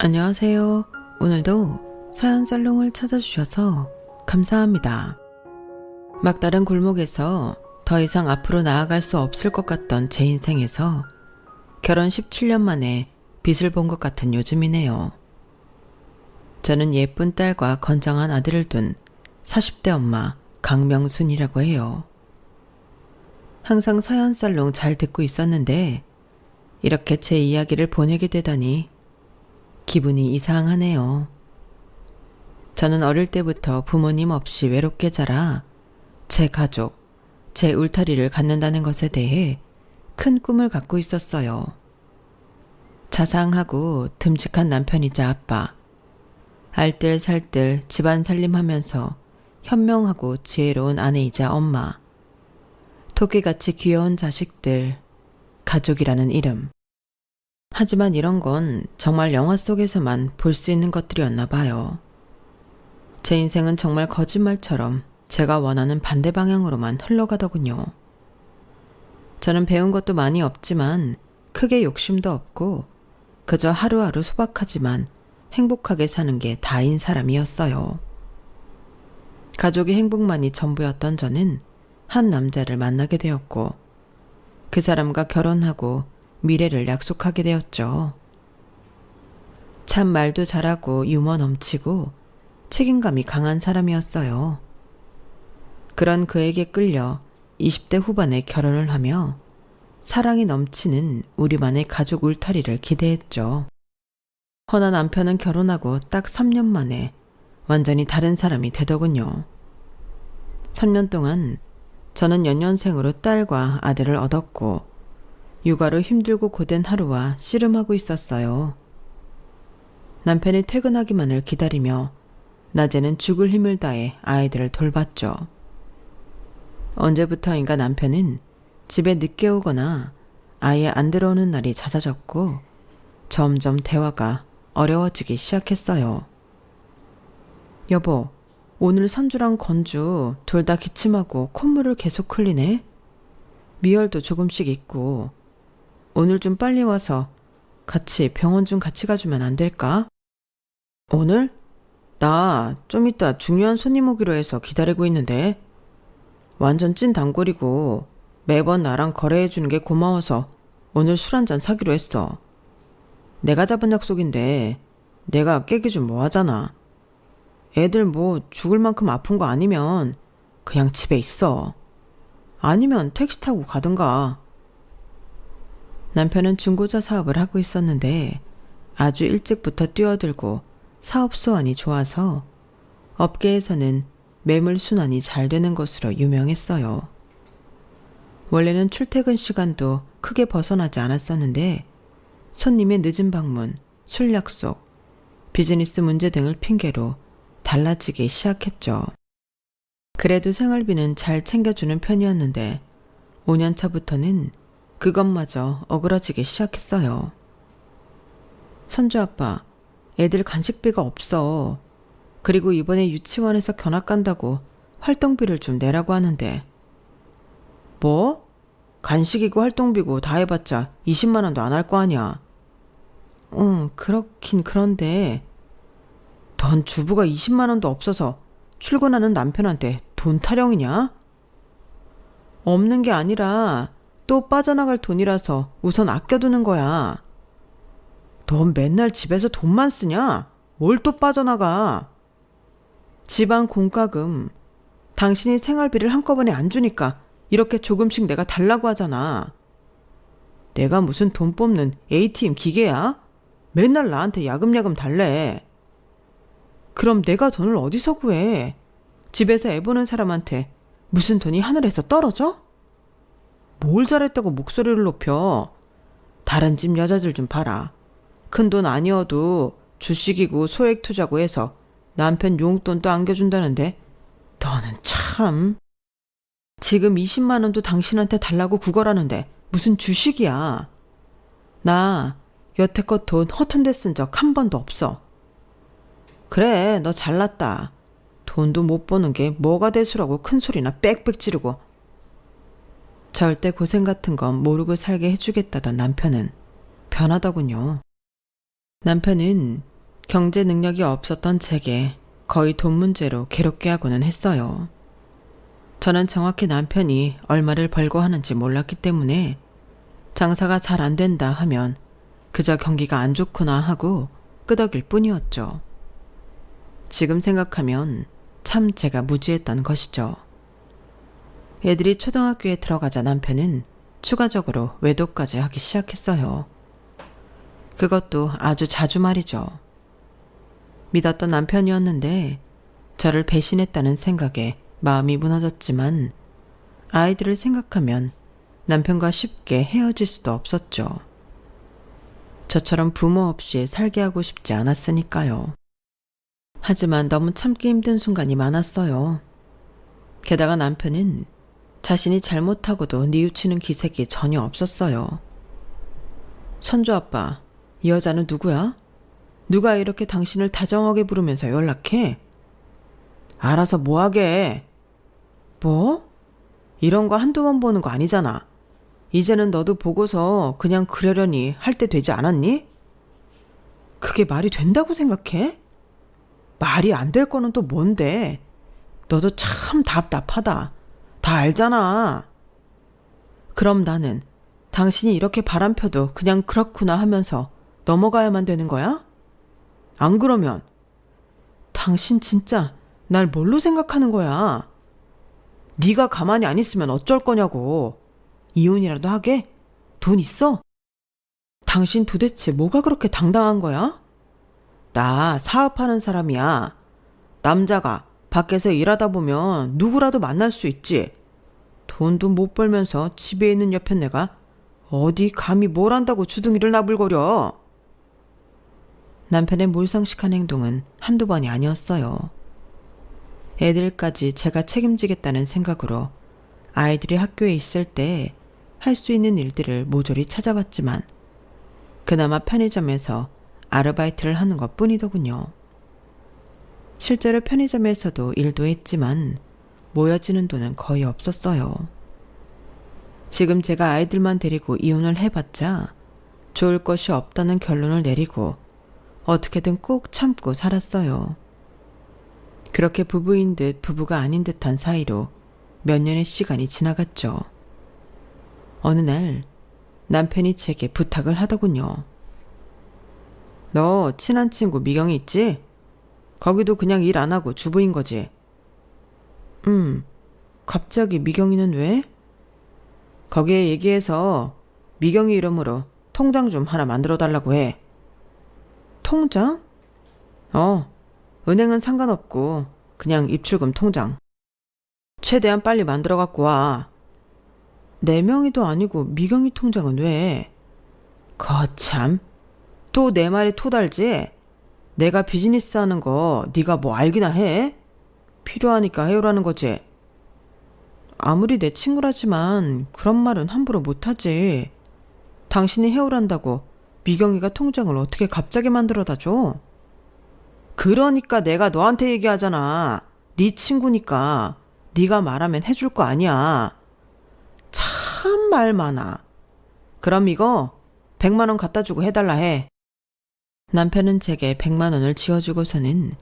안녕하세요. 오늘도 사연살롱을 찾아주셔서 감사합니다. 막다른 골목에서 더 이상 앞으로 나아갈 수 없을 것 같던 제 인생에서 결혼 17년 만에 빛을 본 것 같은 요즘이네요. 저는 예쁜 딸과 건장한 아들을 둔 40대 엄마 강명순이라고 해요. 항상 사연살롱 잘 듣고 있었는데 이렇게 제 이야기를 보내게 되다니 기분이 이상하네요. 저는 어릴 때부터 부모님 없이 외롭게 자라 제 가족, 제 울타리를 갖는다는 것에 대해 큰 꿈을 갖고 있었어요. 자상하고 듬직한 남편이자 아빠, 알뜰살뜰 집안 살림하면서 현명하고 지혜로운 아내이자 엄마, 토끼같이 귀여운 자식들, 가족이라는 이름. 하지만 이런 건 정말 영화 속에서만 볼 수 있는 것들이었나 봐요. 제 인생은 정말 거짓말처럼 제가 원하는 반대 방향으로만 흘러가더군요. 저는 배운 것도 많이 없지만 크게 욕심도 없고 그저 하루하루 소박하지만 행복하게 사는 게 다인 사람이었어요. 가족의 행복만이 전부였던 저는 한 남자를 만나게 되었고 그 사람과 결혼하고 미래를 약속하게 되었죠. 참 말도 잘하고 유머 넘치고 책임감이 강한 사람이었어요. 그런 그에게 끌려 20대 후반에 결혼을 하며 사랑이 넘치는 우리만의 가족 울타리를 기대했죠. 허나 남편은 결혼하고 딱 3년 만에 완전히 다른 사람이 되더군요. 3년 동안 저는 연년생으로 딸과 아들을 얻었고 육아로 힘들고 고된 하루와 씨름하고 있었어요. 남편이 퇴근하기만을 기다리며 낮에는 죽을 힘을 다해 아이들을 돌봤죠. 언제부터인가 남편은 집에 늦게 오거나 아예 안 들어오는 날이 잦아졌고 점점 대화가 어려워지기 시작했어요. 여보, 오늘 선주랑 건주 둘 다 기침하고 콧물을 계속 흘리네? 미열도 조금씩 있고 오늘 좀 빨리 와서 같이 병원 좀 같이 가주면 안 될까? 오늘? 나 좀 이따 중요한 손님 오기로 해서 기다리고 있는데 완전 찐 단골이고 매번 나랑 거래해주는 게 고마워서 오늘 술 한잔 사기로 했어. 내가 잡은 약속인데 내가 깨기 좀 뭐하잖아. 애들 뭐 죽을 만큼 아픈 거 아니면 그냥 집에 있어. 아니면 택시 타고 가든가. 남편은 중고차 사업을 하고 있었는데 아주 일찍부터 뛰어들고 사업 수완이 좋아서 업계에서는 매물 순환이 잘 되는 것으로 유명했어요. 원래는 출퇴근 시간도 크게 벗어나지 않았었는데 손님의 늦은 방문, 술 약속, 비즈니스 문제 등을 핑계로 달라지기 시작했죠. 그래도 생활비는 잘 챙겨주는 편이었는데 5년 차부터는 그것마저 어그러지기 시작했어요. 선주 아빠, 애들 간식비가 없어. 그리고 이번에 유치원에서 견학 간다고 활동비를 좀 내라고 하는데. 뭐? 간식이고 활동비고 다 해봤자 20만 원도 안 할 거 아니야. 그렇긴 그런데 넌 주부가 20만 원도 없어서 출근하는 남편한테 돈 타령이냐? 없는 게 아니라 또 빠져나갈 돈이라서 우선 아껴두는 거야. 넌 맨날 집에서 돈만 쓰냐? 뭘 또 빠져나가? 집안 공과금, 당신이 생활비를 한꺼번에 안 주니까 이렇게 조금씩 내가 달라고 하잖아. 내가 무슨 돈 뽑는 ATM 기계야? 맨날 나한테 야금야금 달래. 그럼 내가 돈을 어디서 구해? 집에서 애 보는 사람한테 무슨 돈이 하늘에서 떨어져? 뭘 잘했다고 목소리를 높여? 다른 집 여자들 좀 봐라. 큰 돈 아니어도 주식이고 소액 투자고 해서 남편 용돈도 안겨준다는데 너는 참. 지금 20만 원도 당신한테 달라고 구걸하는데 무슨 주식이야. 나 여태껏 돈 허튼 데 쓴 적 한 번도 없어. 그래, 너 잘났다. 돈도 못 버는 게 뭐가 대수라고 큰 소리나 빽빽 지르고. 절대 고생 같은 건 모르고 살게 해주겠다던 남편은 변하더군요. 남편은 경제 능력이 없었던 제게 거의 돈 문제로 괴롭게 하고는 했어요. 저는 정확히 남편이 얼마를 벌고 하는지 몰랐기 때문에 장사가 잘 안 된다 하면 그저 경기가 안 좋구나 하고 끄덕일 뿐이었죠. 지금 생각하면 참 제가 무지했던 것이죠. 애들이 초등학교에 들어가자 남편은 추가적으로 외도까지 하기 시작했어요. 그것도 아주 자주 말이죠. 믿었던 남편이었는데 저를 배신했다는 생각에 마음이 무너졌지만 아이들을 생각하면 남편과 쉽게 헤어질 수도 없었죠. 저처럼 부모 없이 살게 하고 싶지 않았으니까요. 하지만 너무 참기 힘든 순간이 많았어요. 게다가 남편은 자신이 잘못하고도 뉘우치는 기색이 전혀 없었어요. 선조 아빠, 이 여자는 누구야? 누가 이렇게 당신을 다정하게 부르면서 연락해? 알아서 뭐하게? 뭐? 이런 거 한두 번 보는 거 아니잖아. 이제는 너도 보고서 그냥 그러려니 할 때 되지 않았니? 그게 말이 된다고 생각해? 말이 안 될 거는 또 뭔데? 너도 참 답답하다. 다 알잖아. 그럼 나는 당신이 이렇게 바람 펴도 그냥 그렇구나 하면서 넘어가야만 되는 거야? 안 그러면 당신 진짜 날 뭘로 생각하는 거야? 네가 가만히 안 있으면 어쩔 거냐고. 이혼이라도 하게? 돈 있어? 당신 도대체 뭐가 그렇게 당당한 거야? 나 사업하는 사람이야. 남자가 밖에서 일하다 보면 누구라도 만날 수 있지. 돈도 못 벌면서 집에 있는 옆에 내가 어디 감히 뭘 한다고 주둥이를 나불거려. 남편의 몰상식한 행동은 한두 번이 아니었어요. 애들까지 제가 책임지겠다는 생각으로 아이들이 학교에 있을 때 할 수 있는 일들을 모조리 찾아봤지만 그나마 편의점에서 아르바이트를 하는 것 뿐이더군요. 실제로 편의점에서도 일도 했지만 모여지는 돈은 거의 없었어요. 지금 제가 아이들만 데리고 이혼을 해봤자 좋을 것이 없다는 결론을 내리고 어떻게든 꼭 참고 살았어요. 그렇게 부부인 듯 부부가 아닌 듯한 사이로 몇 년의 시간이 지나갔죠. 어느 날 남편이 제게 부탁을 하더군요. 너 친한 친구 미경이 있지? 거기도 그냥 일 안 하고 주부인 거지? 갑자기 미경이는 왜? 거기에 얘기해서 미경이 이름으로 통장 좀 하나 만들어 달라고 해. 통장? 은행은 상관없고 그냥 입출금 통장. 최대한 빨리 만들어 갖고 와. 내 명의도 아니고 미경이 통장은 왜? 거참. 또 내 말에 토달지? 내가 비즈니스 하는 거 네가 뭐 알기나 해? 필요하니까 해요라는 거지. 아무리 내 친구라지만 그런 말은 함부로 못하지. 당신이 해오란다고 미경이가 통장을 어떻게 갑자기 만들어다 줘? 그러니까 내가 너한테 얘기하잖아. 네 친구니까 네가 말하면 해줄 거 아니야. 참 말 많아. 그럼 이거 100만 원 갖다 주고 해달라 해. 남편은 제게 100만 원을 지어주고서는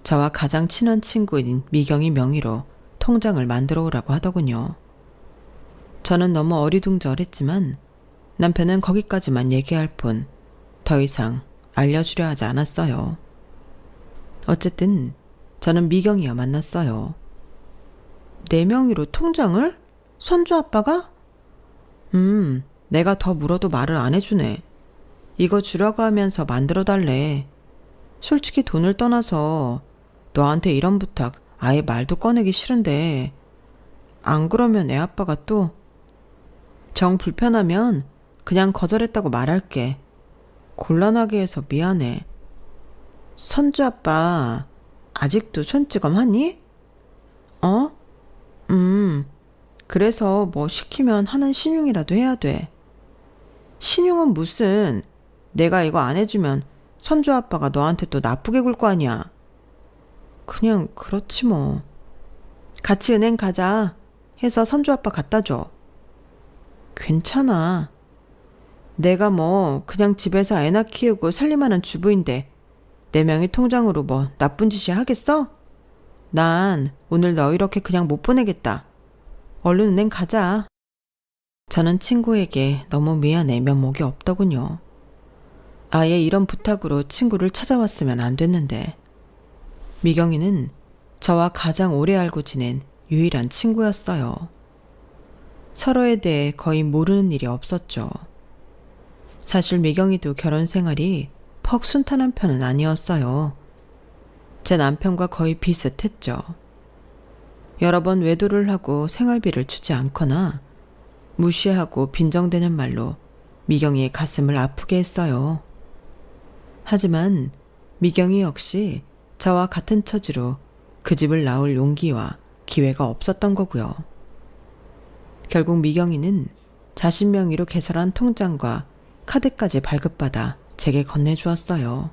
저와 가장 친한 친구인 미경이 명의로 통장을 만들어 오라고 하더군요. 저는 너무 어리둥절했지만 남편은 거기까지만 얘기할 뿐 더 이상 알려주려 하지 않았어요. 어쨌든 저는 미경이와 만났어요. 내 명의로 통장을? 선주 아빠가? 내가 더 물어도 말을 안 해주네. 이거 주라고 하면서 만들어 달래. 솔직히 돈을 떠나서 너한테 이런 부탁 아예 말도 꺼내기 싫은데 안 그러면 애 아빠가 또 정 불편하면 그냥 거절했다고 말할게. 곤란하게 해서 미안해. 선주 아빠 아직도 손찌검 하니? 그래서 뭐 시키면 하는 신용이라도 해야 돼. 신용은 무슨, 내가 이거 안 해주면 선주 아빠가 너한테 또 나쁘게 굴 거 아니야. 그냥 그렇지 뭐. 같이 은행 가자 해서 선주 아빠 갖다 줘. 괜찮아. 내가 뭐 그냥 집에서 애나 키우고 살림하는 주부인데 4명이 통장으로 뭐 나쁜 짓이 하겠어? 난 오늘 너 이렇게 그냥 못 보내겠다. 얼른 은행 가자. 저는 친구에게 너무 미안해 면목이 없더군요. 아예 이런 부탁으로 친구를 찾아왔으면 안 됐는데. 미경이는 저와 가장 오래 알고 지낸 유일한 친구였어요. 서로에 대해 거의 모르는 일이 없었죠. 사실 미경이도 결혼 생활이 퍽 순탄한 편은 아니었어요. 제 남편과 거의 비슷했죠. 여러 번 외도를 하고 생활비를 주지 않거나 무시하고 빈정대는 말로 미경이의 가슴을 아프게 했어요. 하지만 미경이 역시 저와 같은 처지로 그 집을 나올 용기와 기회가 없었던 거고요. 결국 미경이는 자신 명의로 개설한 통장과 카드까지 발급받아 제게 건네주었어요.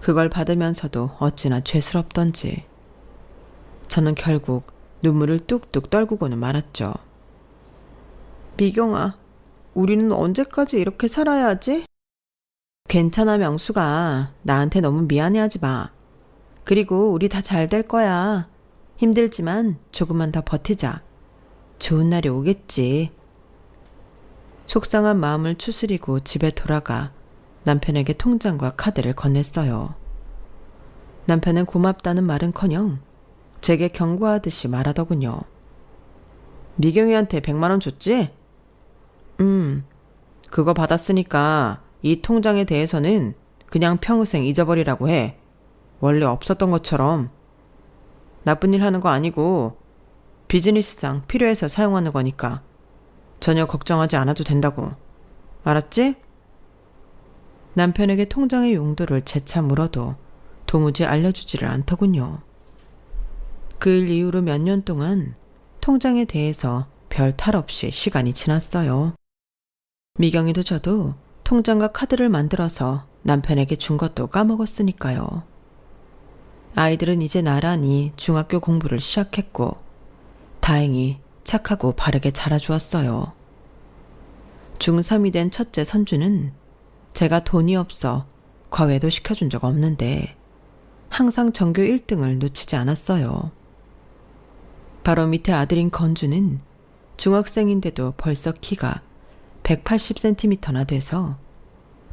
그걸 받으면서도 어찌나 죄스럽던지 저는 결국 눈물을 뚝뚝 떨구고는 말았죠. 미경아, 우리는 언제까지 이렇게 살아야 하지? 괜찮아, 명수가. 나한테 너무 미안해하지 마. 그리고 우리 다 잘 될 거야. 힘들지만 조금만 더 버티자. 좋은 날이 오겠지. 속상한 마음을 추스리고 집에 돌아가 남편에게 통장과 카드를 건넸어요. 남편은 고맙다는 말은커녕 제게 경고하듯이 말하더군요. 미경이한테 100만 원 줬지? 그거 받았으니까 이 통장에 대해서는 그냥 평생 잊어버리라고 해. 원래 없었던 것처럼. 나쁜 일 하는 거 아니고 비즈니스상 필요해서 사용하는 거니까 전혀 걱정하지 않아도 된다고. 알았지? 남편에게 통장의 용도를 재차 물어도 도무지 알려주지를 않더군요. 그 일 이후로 몇 년 동안 통장에 대해서 별 탈 없이 시간이 지났어요. 미경이도 저도 통장과 카드를 만들어서 남편에게 준 것도 까먹었으니까요. 아이들은 이제 나란히 중학교 공부를 시작했고 다행히 착하고 바르게 자라주었어요. 중3이 된 첫째 선주는 제가 돈이 없어 과외도 시켜준 적 없는데 항상 전교 1등을 놓치지 않았어요. 바로 밑에 아들인 건주는 중학생인데도 벌써 키가 180cm나 돼서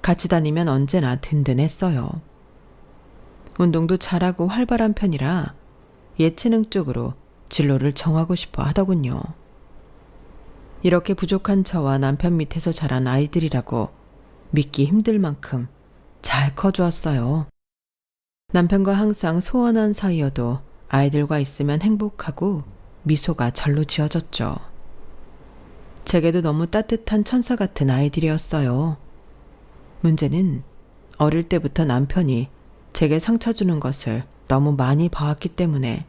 같이 다니면 언제나 든든했어요. 운동도 잘하고 활발한 편이라 예체능 쪽으로 진로를 정하고 싶어 하더군요. 이렇게 부족한 저와 남편 밑에서 자란 아이들이라고 믿기 힘들 만큼 잘 커주었어요. 남편과 항상 소원한 사이여도 아이들과 있으면 행복하고 미소가 절로 지어졌죠. 제게도 너무 따뜻한 천사 같은 아이들이었어요. 문제는 어릴 때부터 남편이 제게 상처 주는 것을 너무 많이 봐왔기 때문에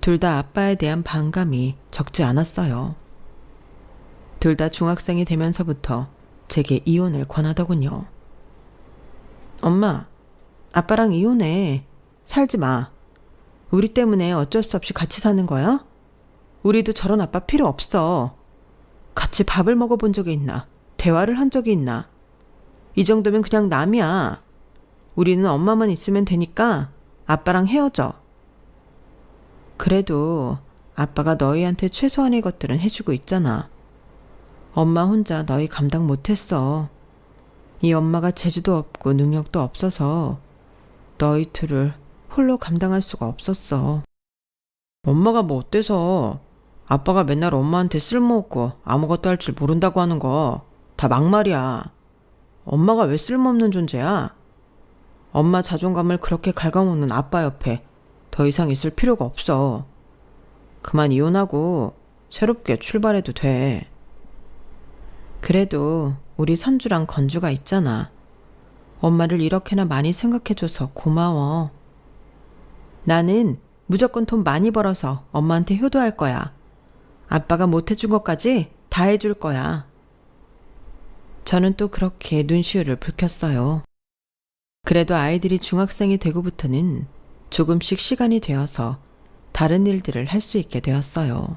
둘 다 아빠에 대한 반감이 적지 않았어요. 둘 다 중학생이 되면서부터 제게 이혼을 권하더군요. 엄마, 아빠랑 이혼해. 살지 마. 우리 때문에 어쩔 수 없이 같이 사는 거야? 우리도 저런 아빠 필요 없어. 같이 밥을 먹어본 적이 있나? 대화를 한 적이 있나? 이 정도면 그냥 남이야. 우리는 엄마만 있으면 되니까 아빠랑 헤어져. 그래도 아빠가 너희한테 최소한의 것들은 해주고 있잖아. 엄마 혼자 너희 감당 못했어. 이 엄마가 재주도 없고 능력도 없어서 너희 둘을 홀로 감당할 수가 없었어. 엄마가 뭐 어때서? 아빠가 맨날 엄마한테 쓸모없고 아무것도 할 줄 모른다고 하는 거 다 막말이야. 엄마가 왜 쓸모없는 존재야? 엄마 자존감을 그렇게 갉아먹는 아빠 옆에 더 이상 있을 필요가 없어. 그만 이혼하고 새롭게 출발해도 돼. 그래도 우리 선주랑 건주가 있잖아. 엄마를 이렇게나 많이 생각해줘서 고마워. 나는 무조건 돈 많이 벌어서 엄마한테 효도할 거야. 아빠가 못해준 것까지 다 해줄 거야. 저는 또 그렇게 눈시울을 붉혔어요. 그래도 아이들이 중학생이 되고부터는 조금씩 시간이 되어서 다른 일들을 할 수 있게 되었어요.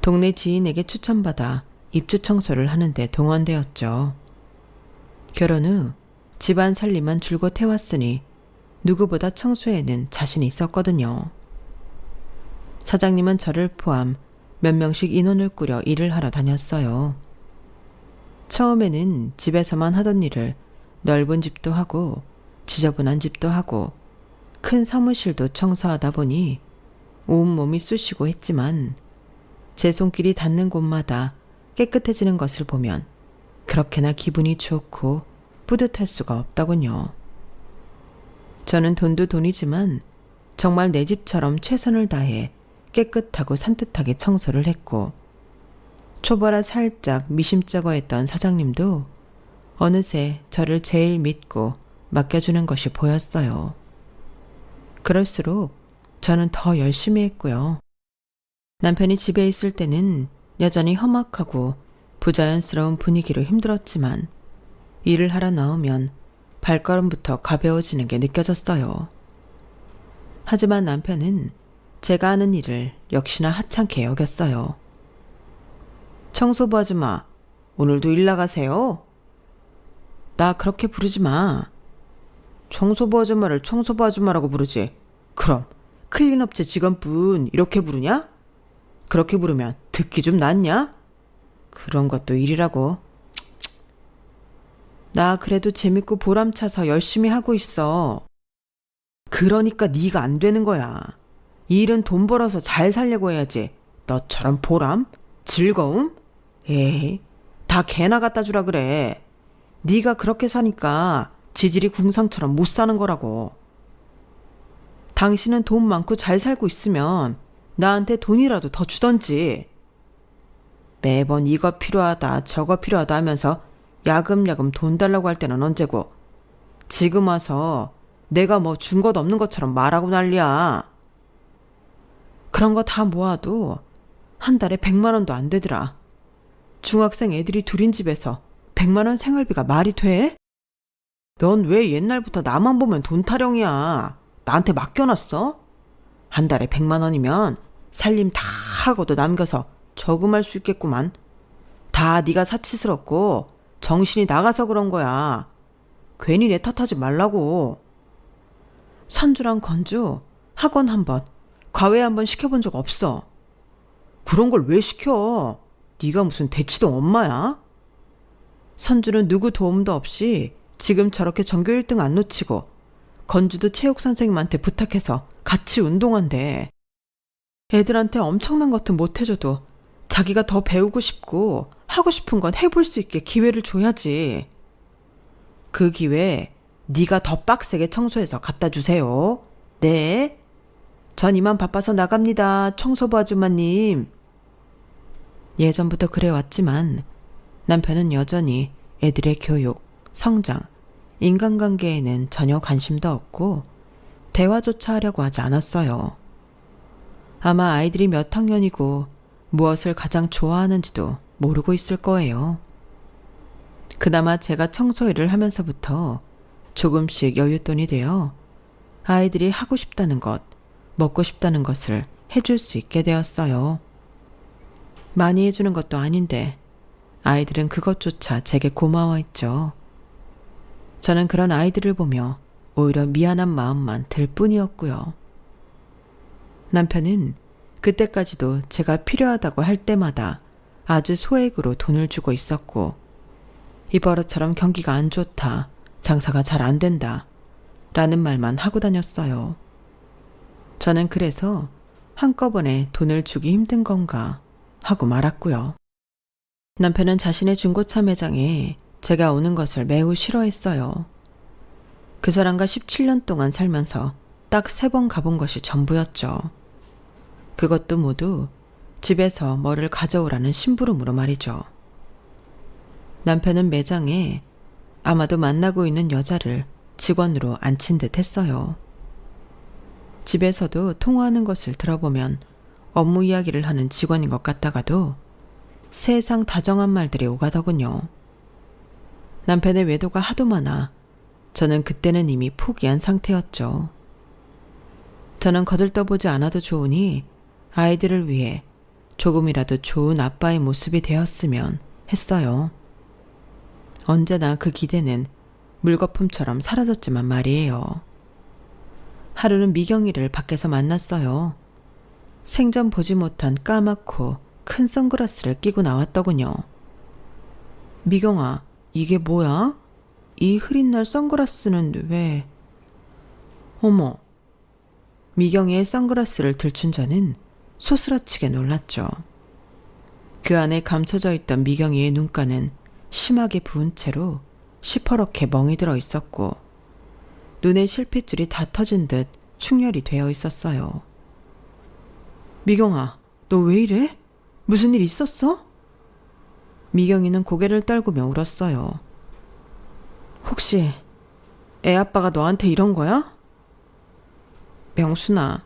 동네 지인에게 추천받아 입주 청소를 하는데 동원되었죠. 결혼 후 집안 살림만 줄곧 해왔으니 누구보다 청소에는 자신이 있었거든요. 사장님은 저를 포함 몇 명씩 인원을 꾸려 일을 하러 다녔어요. 처음에는 집에서만 하던 일을 넓은 집도 하고 지저분한 집도 하고 큰 사무실도 청소하다 보니 온몸이 쑤시고 했지만 제 손길이 닿는 곳마다 깨끗해지는 것을 보면 그렇게나 기분이 좋고 뿌듯할 수가 없더군요. 저는 돈도 돈이지만 정말 내 집처럼 최선을 다해 깨끗하고 산뜻하게 청소를 했고 초보라 살짝 미심쩍어했던 사장님도 어느새 저를 제일 믿고 맡겨주는 것이 보였어요. 그럴수록 저는 더 열심히 했고요. 남편이 집에 있을 때는 여전히 험악하고 부자연스러운 분위기로 힘들었지만 일을 하러 나오면 발걸음부터 가벼워지는 게 느껴졌어요. 하지만 남편은 제가 하는 일을 역시나 하찮게 여겼어요. 청소부 아줌마, 오늘도 일 나가세요? 나 그렇게 부르지 마. 청소부 아줌마를 청소부 아줌마라고 부르지. 그럼 클린업체 직원분 이렇게 부르냐? 그렇게 부르면 듣기 좀 낫냐? 그런 것도 일이라고. 나 그래도 재밌고 보람차서 열심히 하고 있어. 그러니까 네가 안 되는 거야. 일은 돈 벌어서 잘 살려고 해야지. 너처럼 보람? 즐거움? 에이, 다 개나 갖다 주라 그래. 네가 그렇게 사니까 지질이 궁상처럼 못 사는 거라고. 당신은 돈 많고 잘 살고 있으면 나한테 돈이라도 더 주던지. 매번 이거 필요하다 저거 필요하다 하면서 야금야금 돈 달라고 할 때는 언제고 지금 와서 내가 뭐 준 것 없는 것처럼 말하고 난리야. 그런 거 다 모아도 한 달에 100만 원도 안 되더라. 중학생 애들이 둘인 집에서 100만 원 생활비가 말이 돼? 넌 왜 옛날부터 나만 보면 돈 타령이야. 나한테 맡겨놨어? 한 달에 100만 원이면 살림 다 하고도 남겨서 저금할 수 있겠구만. 다 네가 사치스럽고 정신이 나가서 그런 거야. 괜히 내 탓하지 말라고. 선주랑 건주 학원 한번 과외 한번 시켜본 적 없어. 그런 걸 왜 시켜? 네가 무슨 대치동 엄마야? 선주는 누구 도움도 없이 지금 저렇게 전교 1등 안 놓치고 건주도 체육 선생님한테 부탁해서 같이 운동한대. 애들한테 엄청난 것은 못 해줘도 자기가 더 배우고 싶고 하고 싶은 건 해볼 수 있게 기회를 줘야지. 그 기회 네가 더 빡세게 청소해서 갖다 주세요. 네. 전 이만 바빠서 나갑니다. 청소부 아줌마님. 예전부터 그래왔지만 남편은 여전히 애들의 교육, 성장, 인간관계에는 전혀 관심도 없고 대화조차 하려고 하지 않았어요. 아마 아이들이 몇 학년이고 무엇을 가장 좋아하는지도 모르고 있을 거예요. 그나마 제가 청소일을 하면서부터 조금씩 여윳돈이 되어 아이들이 하고 싶다는 것, 먹고 싶다는 것을 해줄 수 있게 되었어요. 많이 해주는 것도 아닌데 아이들은 그것조차 제게 고마워했죠. 저는 그런 아이들을 보며 오히려 미안한 마음만 들 뿐이었고요. 남편은 그때까지도 제가 필요하다고 할 때마다 아주 소액으로 돈을 주고 있었고 이 버릇처럼 경기가 안 좋다, 장사가 잘 안 된다 라는 말만 하고 다녔어요. 저는 그래서 한꺼번에 돈을 주기 힘든 건가 하고 말았고요. 남편은 자신의 중고차 매장에 제가 오는 것을 매우 싫어했어요. 그 사람과 17년 동안 살면서 딱 3번 가본 것이 전부였죠. 그것도 모두 집에서 뭐를 가져오라는 심부름으로 말이죠. 남편은 매장에 아마도 만나고 있는 여자를 직원으로 앉힌 듯 했어요. 집에서도 통화하는 것을 들어보면 업무 이야기를 하는 직원인 것 같다가도 세상 다정한 말들이 오가더군요. 남편의 외도가 하도 많아 저는 그때는 이미 포기한 상태였죠. 저는 거들떠보지 않아도 좋으니 아이들을 위해 조금이라도 좋은 아빠의 모습이 되었으면 했어요. 언제나 그 기대는 물거품처럼 사라졌지만 말이에요. 하루는 미경이를 밖에서 만났어요. 생전 보지 못한 까맣고 큰 선글라스를 끼고 나왔더군요. 미경아, 이게 뭐야? 이 흐린 날 선글라스는 왜? 어머. 미경이의 선글라스를 들춘 저는 소스라치게 놀랐죠. 그 안에 감춰져 있던 미경이의 눈가는 심하게 부은 채로 시퍼렇게 멍이 들어 있었고 눈에 실핏줄이 다 터진 듯 충혈이 되어 있었어요. 미경아, 너 왜 이래? 무슨 일 있었어? 미경이는 고개를 떨구며 울었어요. 혹시 애 아빠가 너한테 이런 거야? 명순아,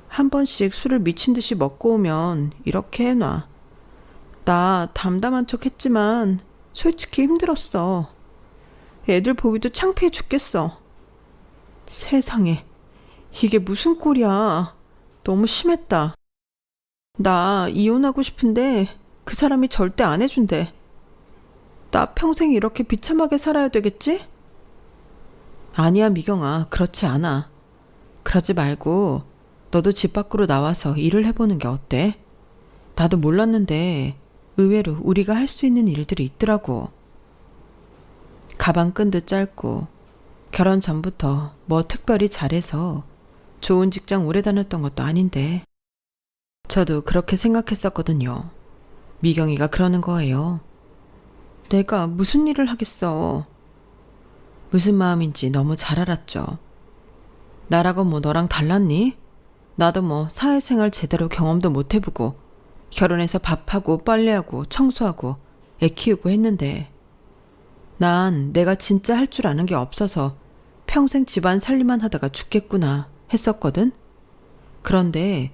한 번씩 술을 미친 듯이 먹고 오면 이렇게 해놔. 나 담담한 척 했지만 솔직히 힘들었어. 애들 보기도 창피해 죽겠어. 세상에, 이게 무슨 꼴이야. 너무 심했다. 나 이혼하고 싶은데 그 사람이 절대 안 해준대. 나 평생 이렇게 비참하게 살아야 되겠지? 아니야, 미경아. 그렇지 않아. 그러지 말고 너도 집 밖으로 나와서 일을 해보는 게 어때? 나도 몰랐는데 의외로 우리가 할 수 있는 일들이 있더라고. 가방 끈도 짧고 결혼 전부터 뭐 특별히 잘해서 좋은 직장 오래 다녔던 것도 아닌데. 저도 그렇게 생각했었거든요. 미경이가 그러는 거예요. 내가 무슨 일을 하겠어. 무슨 마음인지 너무 잘 알았죠. 나라고 뭐 너랑 달랐니? 나도 뭐 사회생활 제대로 경험도 못 해보고 결혼해서 밥하고 빨래하고 청소하고 애 키우고 했는데 난 내가 진짜 할 줄 아는 게 없어서 평생 집안 살림만 하다가 죽겠구나 했었거든. 그런데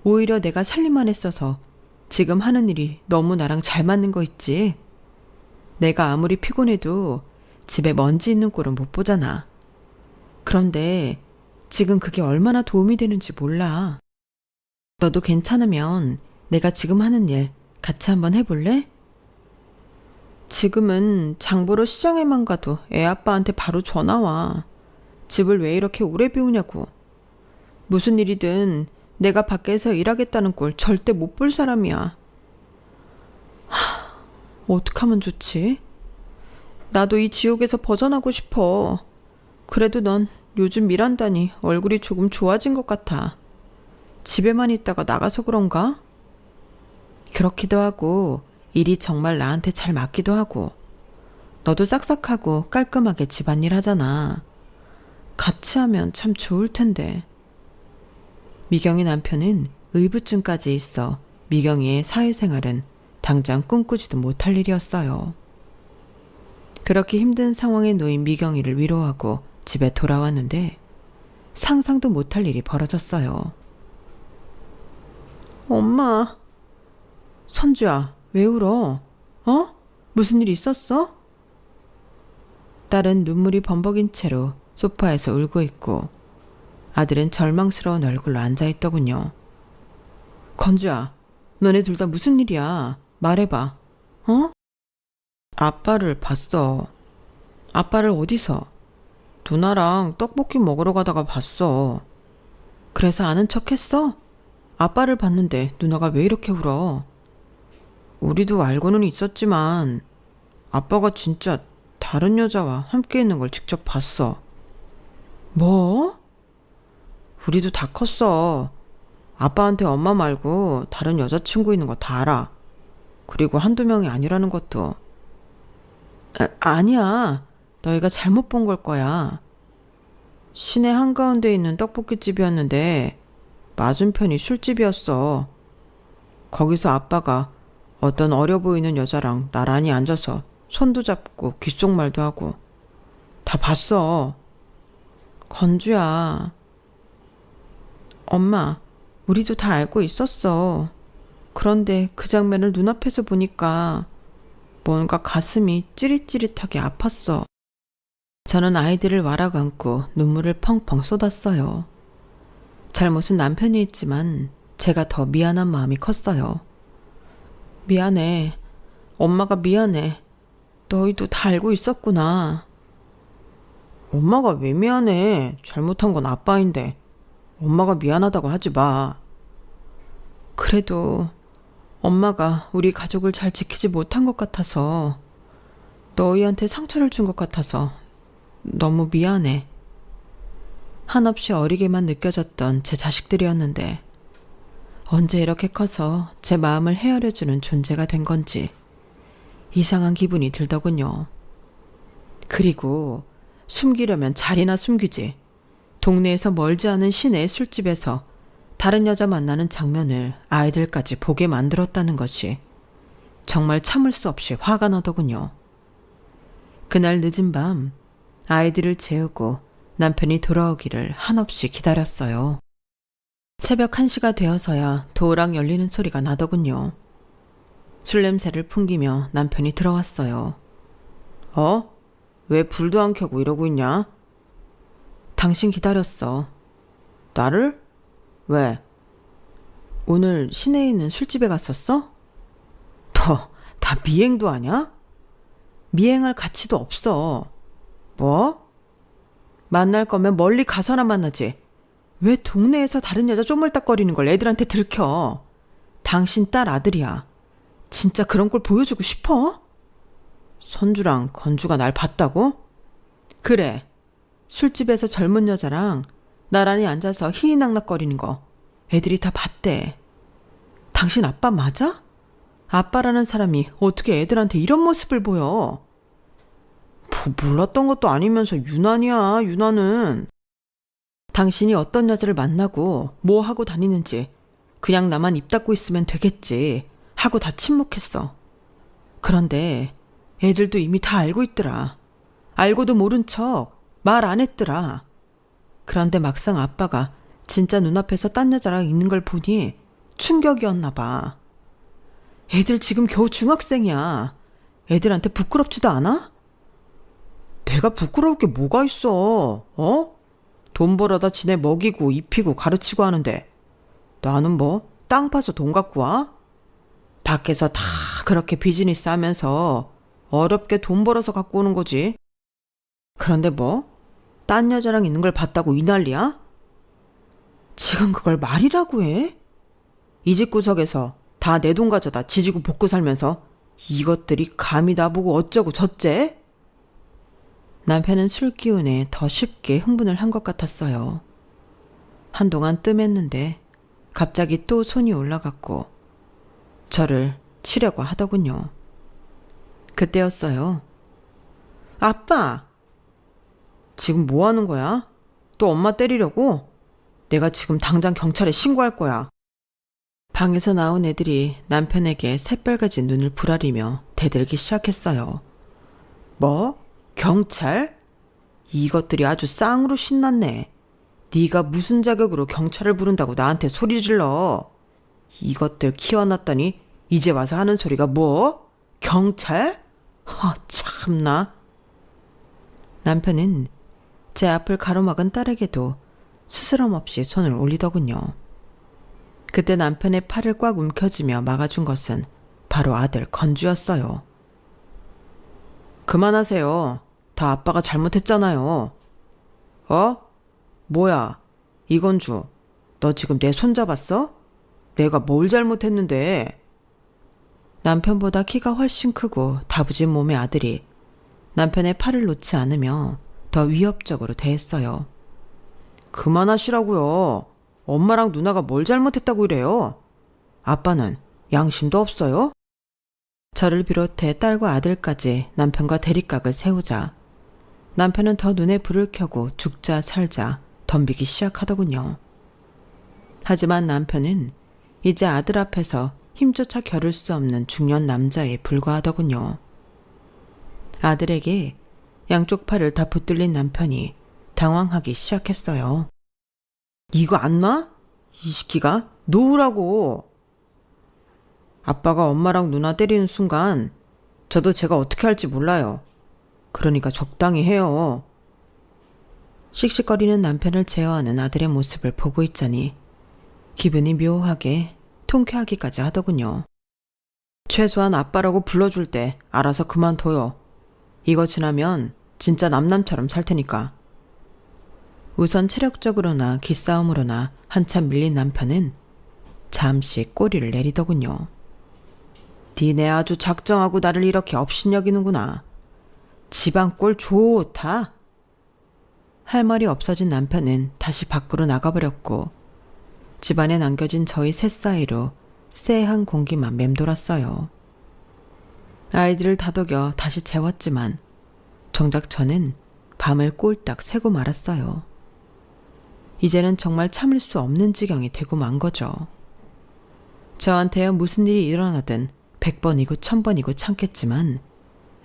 오히려 내가 살림만 했어서 지금 하는 일이 너무 나랑 잘 맞는 거 있지. 내가 아무리 피곤해도 집에 먼지 있는 꼴은 못 보잖아. 그런데 지금 그게 얼마나 도움이 되는지 몰라. 너도 괜찮으면 내가 지금 하는 일 같이 한번 해볼래? 지금은 장 보러 시장에만 가도 애 아빠한테 바로 전화 와. 집을 왜 이렇게 오래 비우냐고. 무슨 일이든 내가 밖에서 일하겠다는 꼴 절대 못 볼 사람이야. 어떡하면 좋지? 나도 이 지옥에서 벗어나고 싶어. 그래도 넌 요즘 일한다니 얼굴이 조금 좋아진 것 같아. 집에만 있다가 나가서 그런가? 그렇기도 하고 일이 정말 나한테 잘 맞기도 하고 너도 싹싹하고 깔끔하게 집안일 하잖아. 같이 하면 참 좋을 텐데. 미경이 남편은 의부증까지 있어 미경이의 사회생활은 당장 꿈꾸지도 못할 일이었어요. 그렇게 힘든 상황에 놓인 미경이를 위로하고 집에 돌아왔는데 상상도 못할 일이 벌어졌어요. 엄마. 선주야, 왜 울어? 어? 무슨 일 있었어? 딸은 눈물이 범벅인 채로 소파에서 울고 있고 아들은 절망스러운 얼굴로 앉아있더군요. 건주야, 너네 둘 다 무슨 일이야? 말해봐. 어? 아빠를 봤어. 아빠를 어디서? 누나랑 떡볶이 먹으러 가다가 봤어. 그래서 아는 척 했어? 아빠를 봤는데 누나가 왜 이렇게 울어? 우리도 알고는 있었지만 아빠가 진짜 다른 여자와 함께 있는 걸 직접 봤어. 뭐? 우리도 다 컸어. 아빠한테 엄마 말고 다른 여자친구 있는 거 다 알아. 그리고 한두 명이 아니라는 것도. 아니야. 너희가 잘못 본 걸 거야. 시내 한가운데 있는 떡볶이집이었는데 맞은편이 술집이었어. 거기서 아빠가 어떤 어려 보이는 여자랑 나란히 앉아서 손도 잡고 귓속말도 하고 다 봤어. 건주야. 엄마, 우리도 다 알고 있었어. 그런데 그 장면을 눈앞에서 보니까 뭔가 가슴이 찌릿찌릿하게 아팠어. 저는 아이들을 와락 안고 눈물을 펑펑 쏟았어요. 잘못은 남편이 했지만 제가 더 미안한 마음이 컸어요. 미안해. 엄마가 미안해. 너희도 다 알고 있었구나. 엄마가 왜 미안해? 잘못한 건 아빠인데. 엄마가 미안하다고 하지 마. 그래도 엄마가 우리 가족을 잘 지키지 못한 것 같아서, 너희한테 상처를 준 것 같아서 너무 미안해. 한없이 어리게만 느껴졌던 제 자식들이었는데 언제 이렇게 커서 제 마음을 헤아려주는 존재가 된 건지 이상한 기분이 들더군요. 그리고 숨기려면 자리나 숨기지. 동네에서 멀지 않은 시내 술집에서 다른 여자 만나는 장면을 아이들까지 보게 만들었다는 것이 정말 참을 수 없이 화가 나더군요. 그날 늦은 밤 아이들을 재우고 남편이 돌아오기를 한없이 기다렸어요. 새벽 1시가 되어서야 도어락 열리는 소리가 나더군요. 술 냄새를 풍기며 남편이 들어왔어요. 왜 불도 안 켜고 이러고 있냐? 당신 기다렸어. 나를? 왜? 오늘 시내에 있는 술집에 갔었어? 너 다 미행도 아냐? 미행할 가치도 없어. 뭐? 만날 거면 멀리 가서나 만나지. 왜 동네에서 다른 여자 쪼물딱거리는 걸 애들한테 들켜? 당신 딸 아들이야. 진짜 그런 걸 보여주고 싶어? 선주랑 건주가 날 봤다고? 그래. 술집에서 젊은 여자랑 나란히 앉아서 희희낙낙거리는 거 애들이 다 봤대. 당신 아빠 맞아? 아빠라는 사람이 어떻게 애들한테 이런 모습을 보여? 뭐 몰랐던 것도 아니면서 유난이야, 유난은. 당신이 어떤 여자를 만나고 뭐 하고 다니는지 그냥 나만 입 닫고 있으면 되겠지 하고 다 침묵했어. 그런데 애들도 이미 다 알고 있더라. 알고도 모른 척 말 안 했더라. 그런데 막상 아빠가 진짜 눈앞에서 딴 여자랑 있는 걸 보니 충격이었나 봐. 애들 지금 겨우 중학생이야. 애들한테 부끄럽지도 않아? 내가 부끄러울 게 뭐가 있어? 돈 벌어다 지네 먹이고 입히고 가르치고 하는데 나는 뭐 땅 파서 돈 갖고 와? 밖에서 다 그렇게 비즈니스 하면서 어렵게 돈 벌어서 갖고 오는 거지. 그런데 뭐? 딴 여자랑 있는 걸 봤다고 이 난리야? 지금 그걸 말이라고 해? 이 집 구석에서 다 내 돈 가져다 지지고 볶고 살면서 이것들이 감히 나보고 어쩌고 저째? 남편은 술 기운에 더 쉽게 흥분을 한 것 같았어요. 한동안 뜸했는데 갑자기 또 손이 올라갔고 저를 치려고 하더군요. 그때였어요. 아빠! 지금 뭐 하는 거야? 또 엄마 때리려고? 내가 지금 당장 경찰에 신고할 거야. 방에서 나온 애들이 남편에게 새빨개진 눈을 부라리며 대들기 시작했어요. 뭐? 경찰? 이것들이 아주 쌍으로 신났네. 네가 무슨 자격으로 경찰을 부른다고 나한테 소리 질러. 이것들 키워놨더니 이제 와서 하는 소리가 뭐? 경찰? 참나. 남편은 제 앞을 가로막은 딸에게도 스스럼 없이 손을 올리더군요. 그때 남편의 팔을 꽉 움켜쥐며 막아준 것은 바로 아들 건주였어요. 그만하세요. 다 아빠가 잘못했잖아요. 뭐야? 이건주, 너 지금 내 손 잡았어? 내가 뭘 잘못했는데? 남편보다 키가 훨씬 크고 다부진 몸의 아들이 남편의 팔을 놓지 않으며 더 위협적으로 대했어요. 그만하시라고요. 엄마랑 누나가 뭘 잘못했다고 이래요? 아빠는 양심도 없어요? 저를 비롯해 딸과 아들까지 남편과 대립각을 세우자 남편은 더 눈에 불을 켜고 죽자 살자 덤비기 시작하더군요. 하지만 남편은 이제 아들 앞에서 힘조차 겨룰 수 없는 중년 남자에 불과하더군요. 아들에게 양쪽 팔을 다 붙들린 남편이 당황하기 시작했어요. 이거 안 놔? 이 시끼가? 놓으라고. 아빠가 엄마랑 누나 때리는 순간 저도 제가 어떻게 할지 몰라요. 그러니까 적당히 해요. 씩씩거리는 남편을 제어하는 아들의 모습을 보고 있자니 기분이 묘하게 통쾌하기까지 하더군요. 최소한 아빠라고 불러줄 때 알아서 그만둬요. 이거 지나면 진짜 남남처럼 살 테니까 우선 체력적으로나 기싸움으로나 한참 밀린 남편은 잠시 꼬리를 내리더군요. 니네 아주 작정하고 나를 이렇게 업신여기는구나. 집안 꼴 좋다. 할 말이 없어진 남편은 다시 밖으로 나가버렸고 집안에 남겨진 저희 셋 사이로 쎄한 공기만 맴돌았어요. 아이들을 다독여 다시 재웠지만 정작 저는 밤을 꼴딱 새고 말았어요. 이제는 정말 참을 수 없는 지경이 되고 만 거죠. 저한테야 무슨 일이 일어나든 100번이고 1000번이고 참겠지만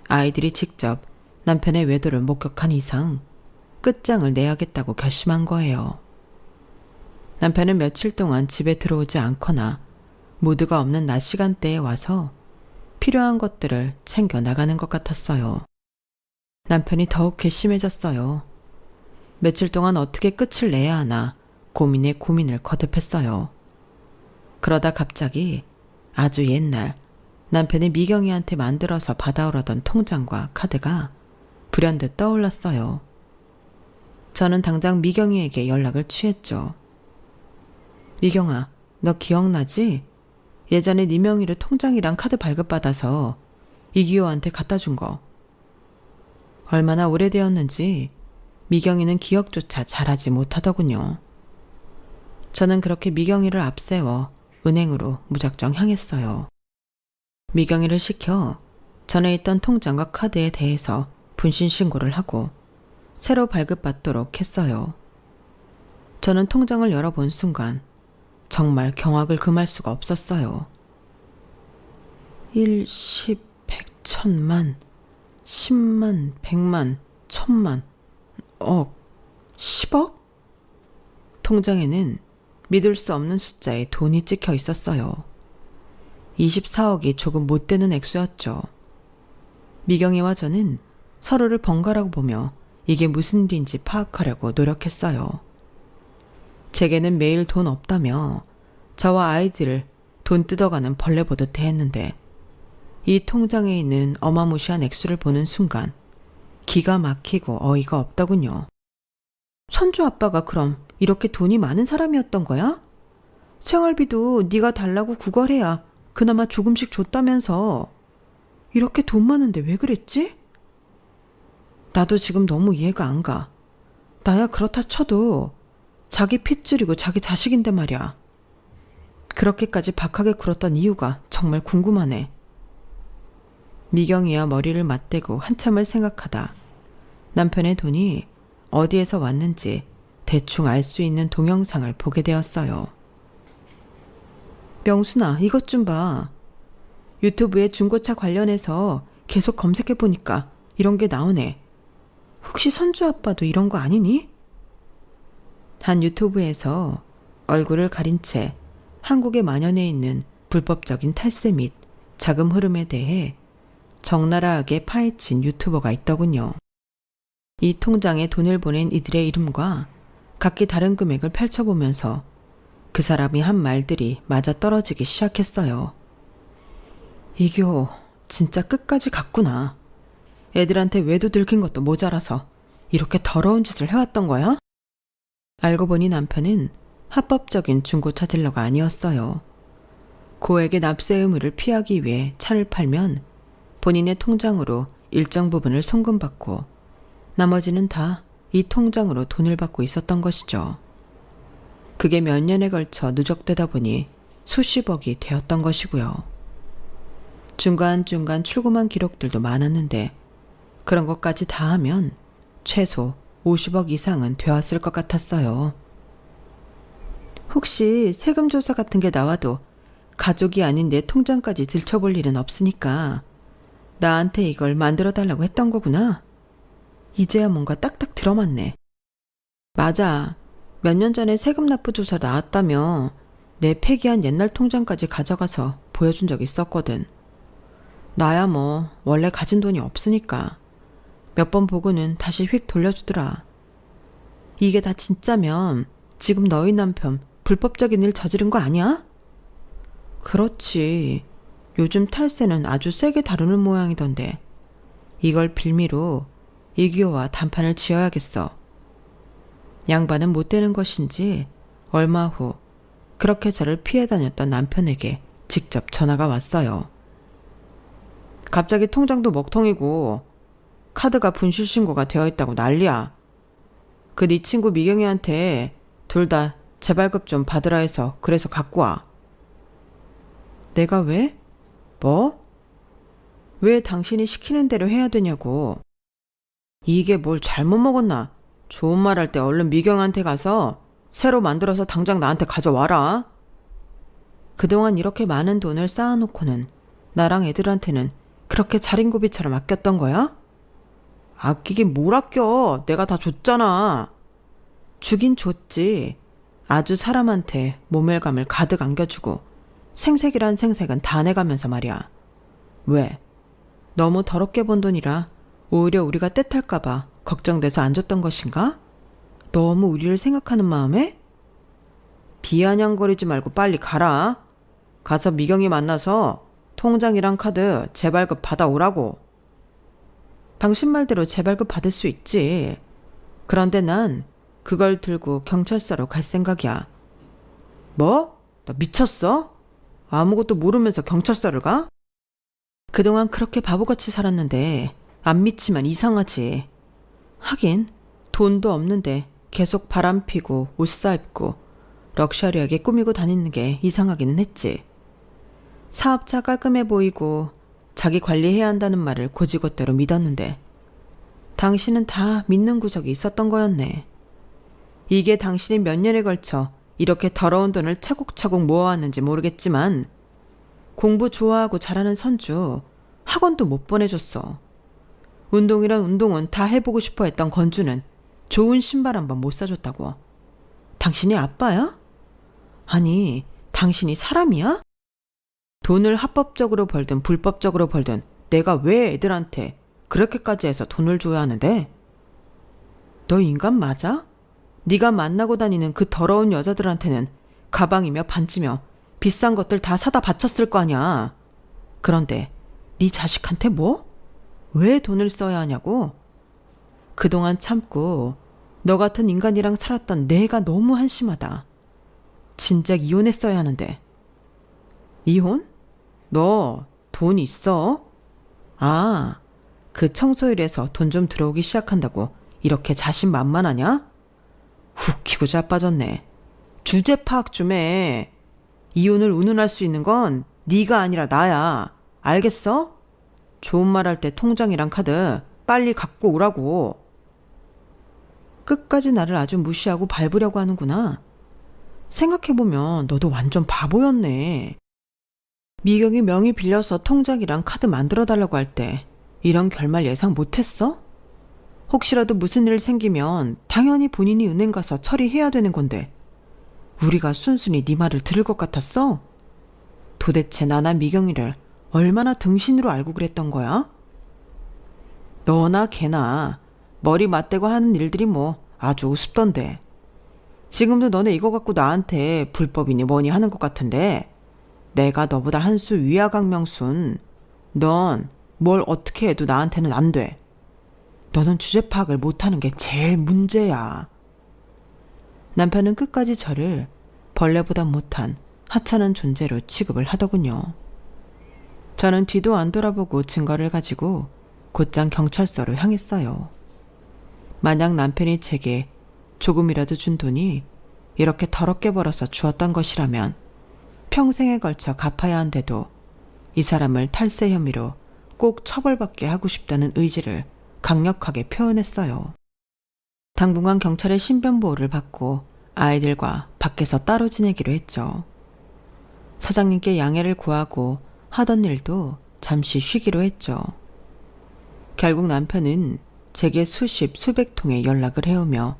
아이들이 직접 남편의 외도를 목격한 이상 끝장을 내야겠다고 결심한 거예요. 남편은 며칠 동안 집에 들어오지 않거나 모두가 없는 낮 시간대에 와서 필요한 것들을 챙겨 나가는 것 같았어요. 남편이 더욱 괘씸해졌어요. 며칠 동안 어떻게 끝을 내야 하나 고민에 고민을 거듭했어요. 그러다 갑자기 아주 옛날 남편이 미경이한테 만들어서 받아오라던 통장과 카드가 불현듯 떠올랐어요. 저는 당장 미경이에게 연락을 취했죠. 미경아, 너 기억나지? 예전에 네 명의로 통장이랑 카드 발급받아서 이기호한테 갖다 준 거. 얼마나 오래되었는지 미경이는 기억조차 잘하지 못하더군요. 저는 그렇게 미경이를 앞세워 은행으로 무작정 향했어요. 미경이를 시켜 전에 있던 통장과 카드에 대해서 분신 신고를 하고 새로 발급받도록 했어요. 저는 통장을 열어본 순간 정말 경악을 금할 수가 없었어요. 1, 10, 100, 1000만, 10만, 100만, 1000만, 억, 10억? 통장에는 믿을 수 없는 숫자에 돈이 찍혀 있었어요. 24억이 조금 못 되는 액수였죠. 미경이와 저는 서로를 번갈아 보며 이게 무슨 일인지 파악하려고 노력했어요. 제게는 매일 돈 없다며 저와 아이들을 돈 뜯어가는 벌레 보듯 대했는데 이 통장에 있는 어마무시한 액수를 보는 순간 기가 막히고 어이가 없더군요. 선주 아빠가 그럼 이렇게 돈이 많은 사람이었던 거야? 생활비도 네가 달라고 구걸해야 그나마 조금씩 줬다면서 이렇게 돈 많은데 왜 그랬지? 나도 지금 너무 이해가 안 가. 나야 그렇다 쳐도 자기 핏줄이고 자기 자식인데 말이야. 그렇게까지 박하게 굴었던 이유가 정말 궁금하네. 미경이야 머리를 맞대고 한참을 생각하다 남편의 돈이 어디에서 왔는지 대충 알 수 있는 동영상을 보게 되었어요. 명순아, 이것 좀 봐. 유튜브에 중고차 관련해서 계속 검색해보니까 이런 게 나오네. 혹시 선주 아빠도 이런 거 아니니? 한 유튜브에서 얼굴을 가린 채 한국에 만연해 있는 불법적인 탈세 및 자금 흐름에 대해 적나라하게 파헤친 유튜버가 있더군요. 이 통장에 돈을 보낸 이들의 이름과 각기 다른 금액을 펼쳐보면서 그 사람이 한 말들이 맞아떨어지기 시작했어요. 이교 진짜 끝까지 갔구나. 애들한테 외도 들킨 것도 모자라서 이렇게 더러운 짓을 해왔던 거야? 알고 보니 남편은 합법적인 중고차 딜러가 아니었어요. 고액의 납세 의무를 피하기 위해 차를 팔면 본인의 통장으로 일정 부분을 송금받고 나머지는 다 이 통장으로 돈을 받고 있었던 것이죠. 그게 몇 년에 걸쳐 누적되다 보니 수십억이 되었던 것이고요. 중간중간 출금한 기록들도 많았는데 그런 것까지 다 하면 최소 50억 이상은 되었을 것 같았어요. 혹시 세금 조사 같은 게 나와도 가족이 아닌 내 통장까지 들춰볼 일은 없으니까 나한테 이걸 만들어 달라고 했던 거구나. 이제야 뭔가 딱딱 들어맞네. 맞아. 몇 년 전에 세금 납부 조사 나왔다며 내 폐기한 옛날 통장까지 가져가서 보여준 적 있었거든. 나야 뭐 원래 가진 돈이 없으니까 몇 번 보고는 다시 휙 돌려주더라. 이게 다 진짜면 지금 너희 남편 불법적인 일 저지른 거 아니야? 그렇지. 요즘 탈세는 아주 세게 다루는 모양이던데 이걸 빌미로 이기호와 단판을 지어야겠어. 양반은 못 되는 것인지 얼마 후 그렇게 저를 피해 다녔던 남편에게 직접 전화가 왔어요. 갑자기 통장도 먹통이고 카드가 분실 신고가 되어 있다고 난리야. 그 네 친구 미경이한테 둘 다 재발급 좀 받으라 해서 그래서 갖고 와. 내가 왜? 뭐? 왜 당신이 시키는 대로 해야 되냐고. 이게 뭘 잘못 먹었나? 좋은 말 할 때 얼른 미경한테 가서 새로 만들어서 당장 나한테 가져와라. 그동안 이렇게 많은 돈을 쌓아놓고는 나랑 애들한테는 그렇게 자린고비처럼 아꼈던 거야? 아끼긴 뭘 아껴. 내가 다 줬잖아. 주긴 줬지. 아주 사람한테 모멸감을 가득 안겨주고 생색이란 생색은 다 내가면서 말이야. 왜? 너무 더럽게 번 돈이라 오히려 우리가 떼탈까봐 걱정돼서 안 줬던 것인가? 너무 우리를 생각하는 마음에? 비아냥거리지 말고 빨리 가라. 가서 미경이 만나서 통장이랑 카드 재발급 받아오라고. 당신 말대로 재발급 받을 수 있지. 그런데 난 그걸 들고 경찰서로 갈 생각이야. 뭐? 나 미쳤어? 아무것도 모르면서 경찰서를 가? 그동안 그렇게 바보같이 살았는데 안 미치면 이상하지. 하긴 돈도 없는데 계속 바람 피고 옷 사입고 럭셔리하게 꾸미고 다니는 게 이상하기는 했지. 사업자 깔끔해 보이고 자기 관리해야 한다는 말을 고지고대로 믿었는데 당신은 다 믿는 구석이 있었던 거였네. 이게 당신이 몇 년에 걸쳐 이렇게 더러운 돈을 차곡차곡 모아왔는지 모르겠지만 공부 좋아하고 잘하는 선주 학원도 못 보내줬어. 운동이란 운동은 다 해보고 싶어 했던 건주는 좋은 신발 한 번 못 사줬다고. 당신이 아빠야? 아니, 당신이 사람이야? 돈을 합법적으로 벌든 불법적으로 벌든 내가 왜 애들한테 그렇게까지 해서 돈을 줘야 하는데? 너 인간 맞아? 네가 만나고 다니는 그 더러운 여자들한테는 가방이며 반지며 비싼 것들 다 사다 바쳤을 거 아냐. 그런데 네 자식한테 뭐? 왜 돈을 써야 하냐고? 그동안 참고 너 같은 인간이랑 살았던 내가 너무 한심하다. 진작 이혼했어야 하는데. 이혼? 너 돈 있어? 아, 그 청소일에서 돈 좀 들어오기 시작한다고 이렇게 자신만만하냐? 웃기고 자빠졌네. 주제 파악 좀 해. 이혼을 운운할 수 있는 건 네가 아니라 나야. 알겠어? 좋은 말 할 때 통장이랑 카드 빨리 갖고 오라고. 끝까지 나를 아주 무시하고 밟으려고 하는구나. 생각해보면 너도 완전 바보였네. 미경이 명의 빌려서 통장이랑 카드 만들어달라고 할 때 이런 결말 예상 못했어? 혹시라도 무슨 일 생기면 당연히 본인이 은행 가서 처리해야 되는 건데 우리가 순순히 네 말을 들을 것 같았어? 도대체 나나 미경이를 얼마나 등신으로 알고 그랬던 거야? 너나 걔나 머리 맞대고 하는 일들이 뭐 아주 우습던데. 지금도 너네 이거 갖고 나한테 불법이니 뭐니 하는 것 같은데 내가 너보다 한 수 위야 강명순. 넌 뭘 어떻게 해도 나한테는 안 돼. 너는 주제 파악을 못하는 게 제일 문제야. 남편은 끝까지 저를 벌레보다 못한 하찮은 존재로 취급을 하더군요. 저는 뒤도 안 돌아보고 증거를 가지고 곧장 경찰서로 향했어요. 만약 남편이 제게 조금이라도 준 돈이 이렇게 더럽게 벌어서 주었던 것이라면 평생에 걸쳐 갚아야 한데도 이 사람을 탈세 혐의로 꼭 처벌받게 하고 싶다는 의지를 강력하게 표현했어요. 당분간 경찰의 신변보호를 받고 아이들과 밖에서 따로 지내기로 했죠. 사장님께 양해를 구하고 하던 일도 잠시 쉬기로 했죠. 결국 남편은 제게 수십 수백 통의 연락을 해오며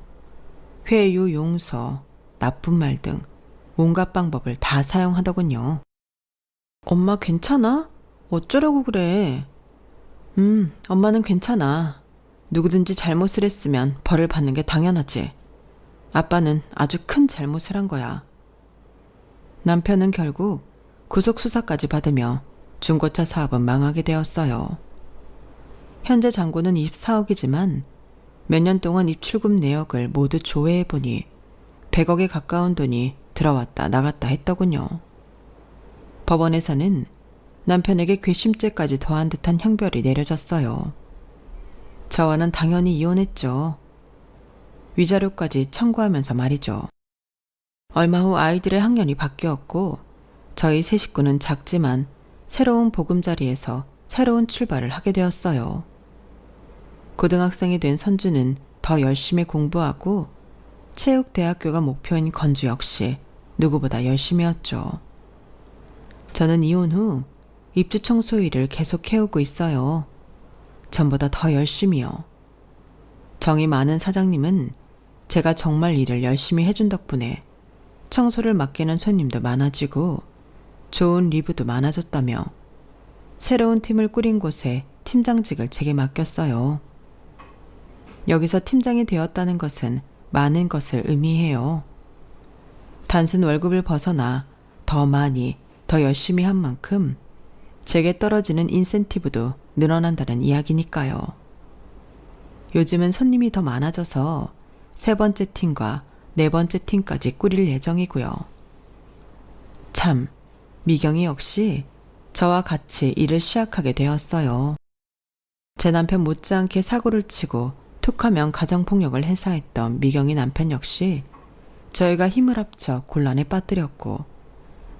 회유, 용서, 나쁜 말 등 온갖 방법을 다 사용하더군요. 엄마 괜찮아? 어쩌려고 그래? 엄마는 괜찮아. 누구든지 잘못을 했으면 벌을 받는 게 당연하지. 아빠는 아주 큰 잘못을 한 거야. 남편은 결국 구속수사까지 받으며 중고차 사업은 망하게 되었어요. 현재 잔고는 24억이지만 몇 년 동안 입출금 내역을 모두 조회해보니 100억에 가까운 돈이 들어왔다 나갔다 했더군요. 법원에서는 남편에게 괘씸죄까지 더한 듯한 형벌이 내려졌어요. 저와는 당연히 이혼했죠. 위자료까지 청구하면서 말이죠. 얼마 후 아이들의 학년이 바뀌었고 저희 세 식구는 작지만 새로운 보금자리에서 새로운 출발을 하게 되었어요. 고등학생이 된 선주는 더 열심히 공부하고 체육대학교가 목표인 건주 역시 누구보다 열심히 했죠. 저는 이혼 후 입주 청소 일을 계속 해오고 있어요. 전보다 더 열심히요. 정이 많은 사장님은 제가 정말 일을 열심히 해준 덕분에 청소를 맡기는 손님도 많아지고 좋은 리뷰도 많아졌다며 새로운 팀을 꾸린 곳에 팀장직을 제게 맡겼어요. 여기서 팀장이 되었다는 것은 많은 것을 의미해요. 단순 월급을 벗어나 더 많이, 더 열심히 한 만큼 제게 떨어지는 인센티브도 늘어난다는 이야기니까요. 요즘은 손님이 더 많아져서 3번째 팀과 4번째 팀까지 꾸릴 예정이고요. 참, 미경이 역시 저와 같이 일을 시작하게 되었어요. 제 남편 못지않게 사고를 치고 툭하면 가정폭력을 행사했던 미경이 남편 역시 저희가 힘을 합쳐 곤란에 빠뜨렸고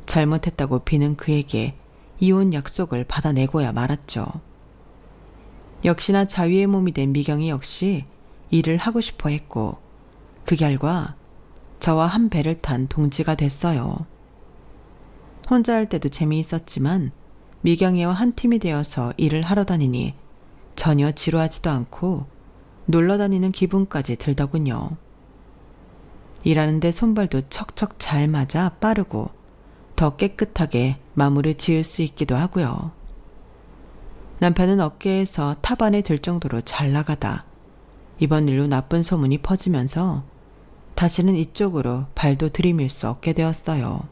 잘못했다고 비는 그에게 이혼 약속을 받아내고야 말았죠. 역시나 자위의 몸이 된 미경이 역시 일을 하고 싶어 했고 그 결과 저와 한 배를 탄 동지가 됐어요. 혼자 할 때도 재미있었지만 미경이와 한 팀이 되어서 일을 하러 다니니 전혀 지루하지도 않고 놀러 다니는 기분까지 들더군요. 일하는데 손발도 척척 잘 맞아 빠르고 더 깨끗하게 마무리 지을 수 있기도 하고요. 남편은 어깨에서 탑 안에 들 정도로 잘 나가다 이번 일로 나쁜 소문이 퍼지면서 다시는 이쪽으로 발도 들이밀 수 없게 되었어요.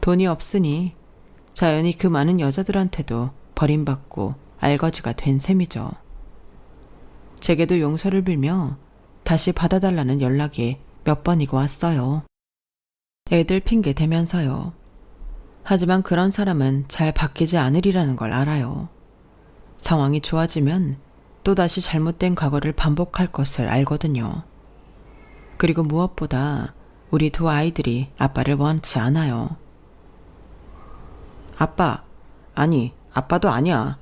돈이 없으니 자연히 그 많은 여자들한테도 버림받고 알거지가 된 셈이죠. 제게도 용서를 빌며 다시 받아달라는 연락이 몇 번이고 왔어요. 애들 핑계 대면서요. 하지만 그런 사람은 잘 바뀌지 않으리라는 걸 알아요. 상황이 좋아지면 또다시 잘못된 과거를 반복할 것을 알거든요. 그리고 무엇보다 우리 두 아이들이 아빠를 원치 않아요. 아빠, 아니, 아빠도 아니야.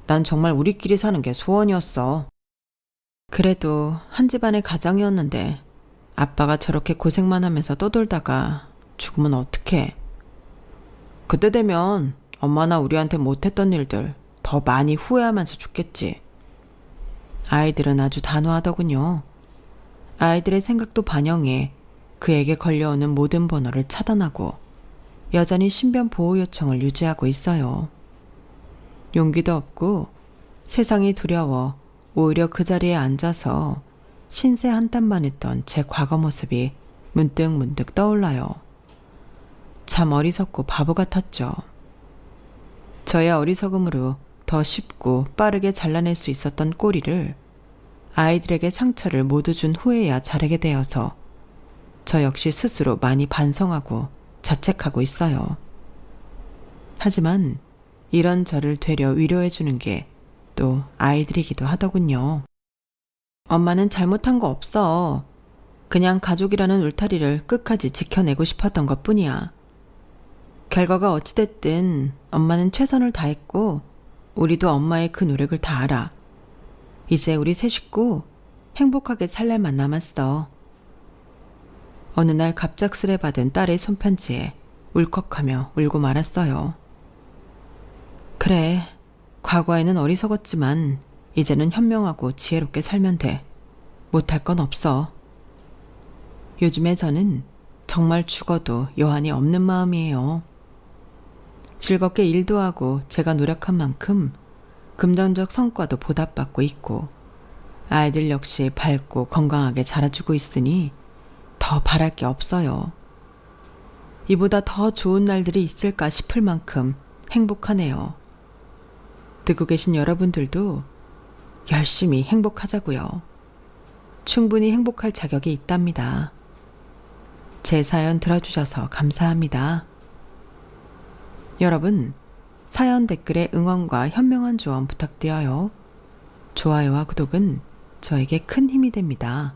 난 정말 우리끼리 사는 게 소원이었어. 그래도 한 집안의 가장이었는데 아빠가 저렇게 고생만 하면서 떠돌다가 죽으면 어떡해. 그때 되면 엄마나 우리한테 못했던 일들 더 많이 후회하면서 죽겠지. 아이들은 아주 단호하더군요. 아이들의 생각도 반영해 그에게 걸려오는 모든 번호를 차단하고 여전히 신변 보호 요청을 유지하고 있어요. 용기도 없고 세상이 두려워 오히려 그 자리에 앉아서 신세 한탄만 했던 제 과거 모습이 문득문득 떠올라요. 참 어리석고 바보 같았죠. 저의 어리석음으로 더 쉽고 빠르게 잘라낼 수 있었던 꼬리를 아이들에게 상처를 모두 준 후에야 자르게 되어서 저 역시 스스로 많이 반성하고 자책하고 있어요. 하지만 이런 저를 되려 위로해주는 게 또 아이들이기도 하더군요. 엄마는 잘못한 거 없어. 그냥 가족이라는 울타리를 끝까지 지켜내고 싶었던 것 뿐이야. 결과가 어찌됐든 엄마는 최선을 다했고 우리도 엄마의 그 노력을 다 알아. 이제 우리 세 식구 행복하게 살 날만 남았어. 어느 날 갑작스레 받은 딸의 손편지에 울컥하며 울고 말았어요. 그래, 과거에는 어리석었지만 이제는 현명하고 지혜롭게 살면 돼. 못할 건 없어. 요즘에 저는 정말 죽어도 여한이 없는 마음이에요. 즐겁게 일도 하고 제가 노력한 만큼 금전적 성과도 보답받고 있고 아이들 역시 밝고 건강하게 자라주고 있으니 더 바랄 게 없어요. 이보다 더 좋은 날들이 있을까 싶을 만큼 행복하네요. 듣고 계신 여러분들도 열심히 행복하자고요. 충분히 행복할 자격이 있답니다. 제 사연 들어주셔서 감사합니다. 여러분, 사연 댓글에 응원과 현명한 조언 부탁드려요. 좋아요와 구독은 저에게 큰 힘이 됩니다.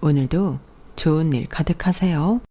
오늘도 좋은 일 가득하세요.